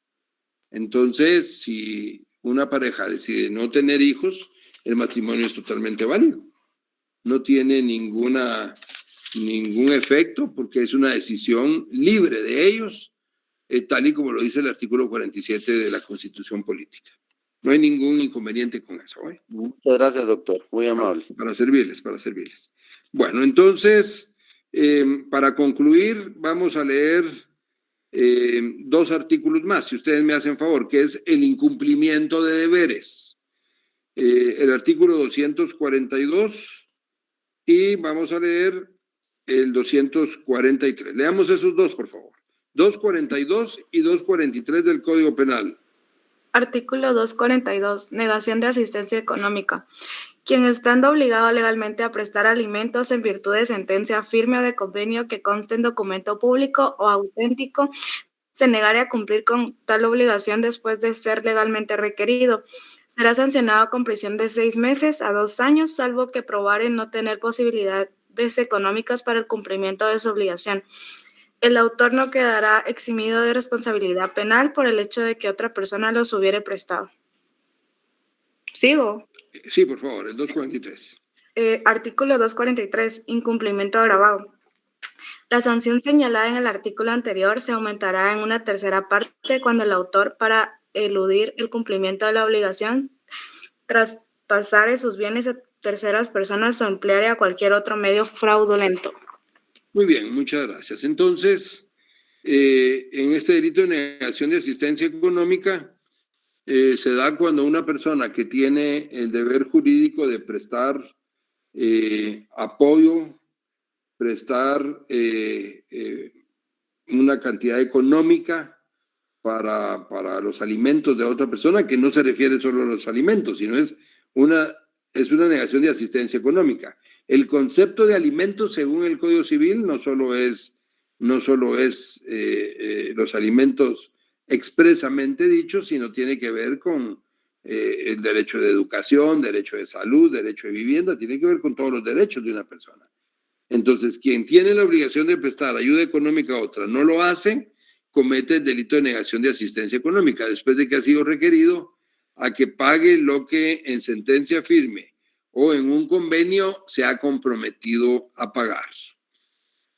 Entonces, si una pareja decide no tener hijos, el matrimonio es totalmente válido. No tiene ningún efecto porque es una decisión libre de ellos, tal y como lo dice el artículo 47 de la Constitución Política. No hay ningún inconveniente con eso.
Muchas gracias, doctor. Muy amable.
Para servirles. Bueno, entonces, para concluir, vamos a leer dos artículos más, si ustedes me hacen favor, que es el incumplimiento de deberes. El artículo 242 y vamos a leer el 243. Leamos esos dos, por favor. 242 y 243 del Código Penal.
Artículo 242. Negación de asistencia económica. Quien estando obligado legalmente a prestar alimentos en virtud de sentencia firme o de convenio que conste en documento público o auténtico, se negare a cumplir con tal obligación después de ser legalmente requerido, será sancionado con prisión de 6 meses a 2 años, salvo que probare no tener posibilidades económicas para el cumplimiento de su obligación. El autor no quedará eximido de responsabilidad penal por el hecho de que otra persona los hubiere prestado. ¿Sigo?
Sí, por favor, el 243.
Artículo 243. Incumplimiento agravado. La sanción señalada en el artículo anterior se aumentará en una tercera parte cuando el autor, para eludir el cumplimiento de la obligación, traspasare sus bienes a terceras personas o empleare a cualquier otro medio fraudulento.
Muy bien, muchas gracias. Entonces, en este delito de negación de asistencia económica, se da cuando una persona que tiene el deber jurídico de prestar apoyo prestar una cantidad económica para los alimentos de otra persona, que no se refiere solo a los alimentos, sino es una negación de asistencia económica. El concepto de alimentos, según el Código Civil, no solo es los alimentos expresamente dichos, sino tiene que ver con el derecho de educación, derecho de salud, derecho de vivienda, tiene que ver con todos los derechos de una persona. Entonces, quien tiene la obligación de prestar ayuda económica a otra no lo hace, comete el delito de negación de asistencia económica, después de que ha sido requerido a que pague lo que en sentencia firme o en un convenio se ha comprometido a pagar.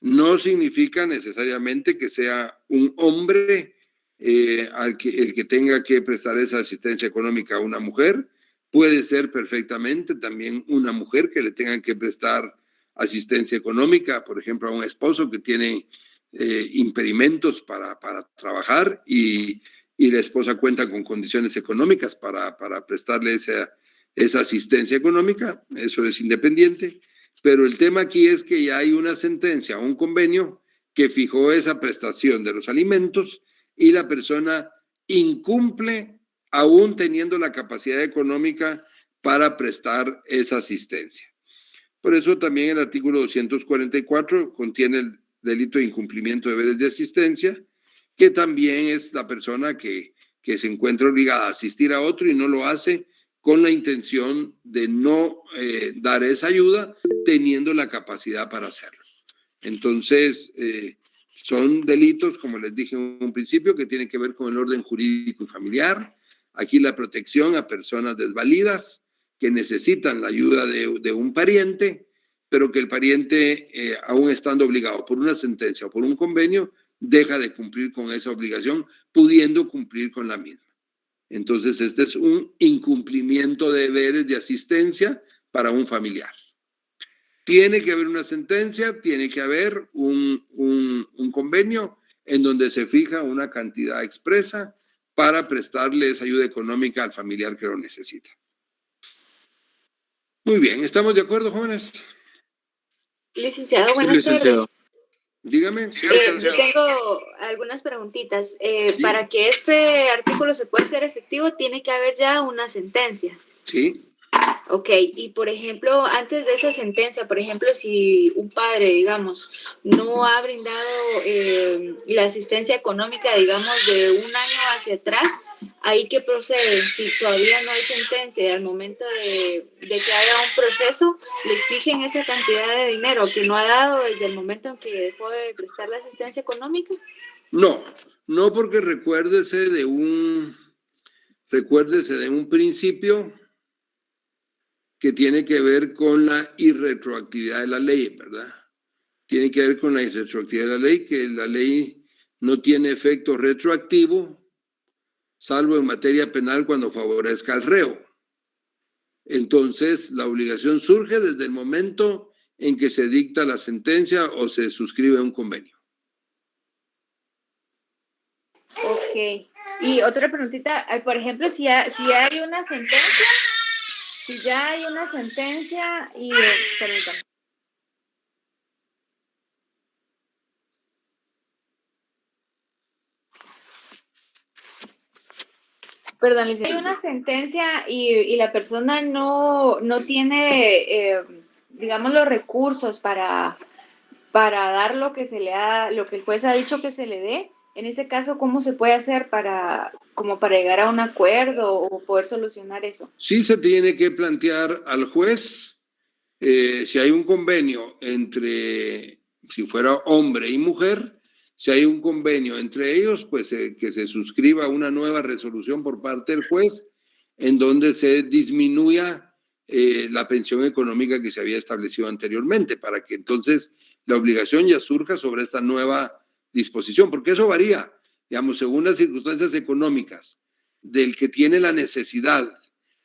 No significa necesariamente que sea un hombre el que tenga que prestar esa asistencia económica a una mujer. Puede ser perfectamente también una mujer que le tenga que prestar asistencia económica, por ejemplo, a un esposo que tiene impedimentos para trabajar y la esposa cuenta con condiciones económicas para prestarle esa asistencia económica. Eso es independiente. Pero el tema aquí es que ya hay una sentencia, un convenio que fijó esa prestación de los alimentos y la persona incumple aún teniendo la capacidad económica para prestar esa asistencia. Por eso también el artículo 244 contiene el delito de incumplimiento de deberes de asistencia, que también es la persona que se encuentra obligada a asistir a otro y no lo hace con la intención de no dar esa ayuda teniendo la capacidad para hacerlo. Entonces, son delitos, como les dije en un principio, que tienen que ver con el orden jurídico y familiar. Aquí la protección a personas desvalidas que necesitan la ayuda de un pariente, pero que el pariente, aún estando obligado por una sentencia o por un convenio, deja de cumplir con esa obligación, pudiendo cumplir con la misma. Entonces, este es un incumplimiento de deberes de asistencia para un familiar. Tiene que haber una sentencia, tiene que haber un convenio en donde se fija una cantidad expresa para prestarle esa ayuda económica al familiar que lo necesita. Muy bien, ¿estamos de acuerdo, jóvenes?
Licenciado, buenas tardes.
Dígame.
Sí,
Yo
licenciado.
tengo algunas preguntitas.
Sí.
Para que este artículo se pueda hacer efectivo, tiene que haber ya una sentencia.
Sí.
Ok, y por ejemplo, antes de esa sentencia, por ejemplo, si un padre, digamos, no ha brindado la asistencia económica, digamos, de un año hacia atrás, ¿ahí qué procede? Si todavía no hay sentencia y al momento de que haya un proceso, le exigen esa cantidad de dinero que no ha dado desde el momento en que dejó de prestar la asistencia económica.
No porque recuérdese de un principio que tiene que ver con la irretroactividad de la ley, ¿verdad? Tiene que ver con la irretroactividad de la ley, que la ley no tiene efecto retroactivo, salvo en materia penal cuando favorezca al reo. Entonces, la obligación surge desde el momento en que se dicta la sentencia o se suscribe un convenio.
Ok. Y otra preguntita, por ejemplo, si hay una sentencia, si ya hay una sentencia y... permítame. Perdón, licenciada. Hay una sentencia y la persona no tiene, digamos, los recursos para dar lo que el juez ha dicho que se le dé. En ese caso, ¿cómo se puede hacer para llegar a un acuerdo o poder solucionar eso?
Sí se tiene que plantear al juez si hay un convenio entre, si fuera hombre y mujer, si hay un convenio entre ellos, pues que se suscriba una nueva resolución por parte del juez en donde se disminuya la pensión económica que se había establecido anteriormente, para que entonces la obligación ya surja sobre esta nueva disposición, porque eso varía, digamos, según las circunstancias económicas del que tiene la necesidad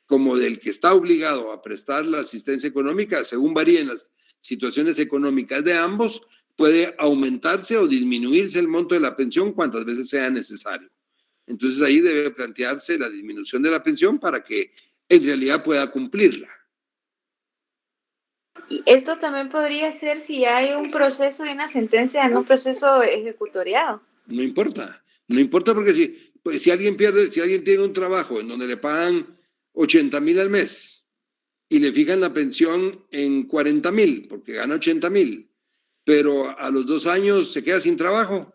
como del que está obligado a prestar la asistencia económica, según varíen las situaciones económicas de ambos, puede aumentarse o disminuirse el monto de la pensión cuantas veces sea necesario. Entonces ahí debe plantearse la disminución de la pensión para que en realidad pueda cumplirla.
Y esto también podría ser si hay un proceso de una sentencia en un proceso ejecutoriado.
No importa, no importa porque si alguien tiene un trabajo en donde le pagan 80,000 al mes y le fijan la pensión en 40,000 porque gana 80,000, pero a los 2 años se queda sin trabajo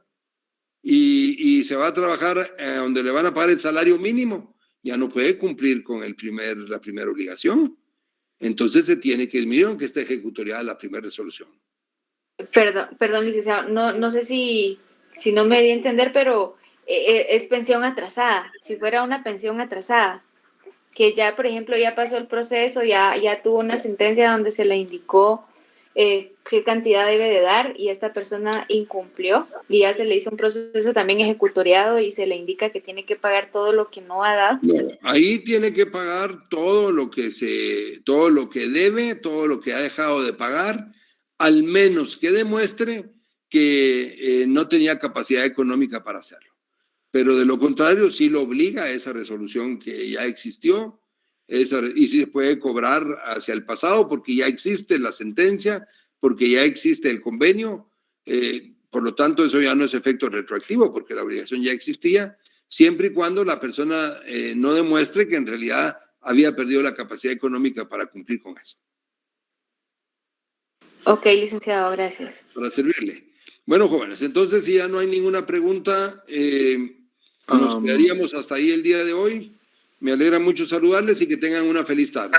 y se va a trabajar donde le van a pagar el salario mínimo, ya no puede cumplir con la primera obligación. Entonces se tiene que disminuir aunque esté ejecutoriada la primera resolución.
Perdón, licenciado, no sé si no me di a entender, pero es pensión atrasada. Si fuera una pensión atrasada, que ya, por ejemplo, ya pasó el proceso, ya tuvo una sentencia donde se le indicó qué cantidad debe de dar y esta persona incumplió y ya se le hizo un proceso también ejecutoriado y se le indica que tiene que pagar todo lo que no ha dado.
No, ahí tiene que pagar todo lo que debe, todo lo que ha dejado de pagar, al menos que demuestre que no tenía capacidad económica para hacerlo. Pero de lo contrario, sí lo obliga a esa resolución que ya existió, y sí se puede cobrar hacia el pasado porque ya existe la sentencia, porque ya existe el convenio, por lo tanto eso ya no es efecto retroactivo porque la obligación ya existía, siempre y cuando la persona no demuestre que en realidad había perdido la capacidad económica para cumplir con eso.
Ok, licenciado, gracias.
Para servirle. Bueno, jóvenes, entonces si ya no hay ninguna pregunta, nos quedaríamos hasta ahí el día de hoy. Me alegra mucho saludarles y que tengan una feliz tarde.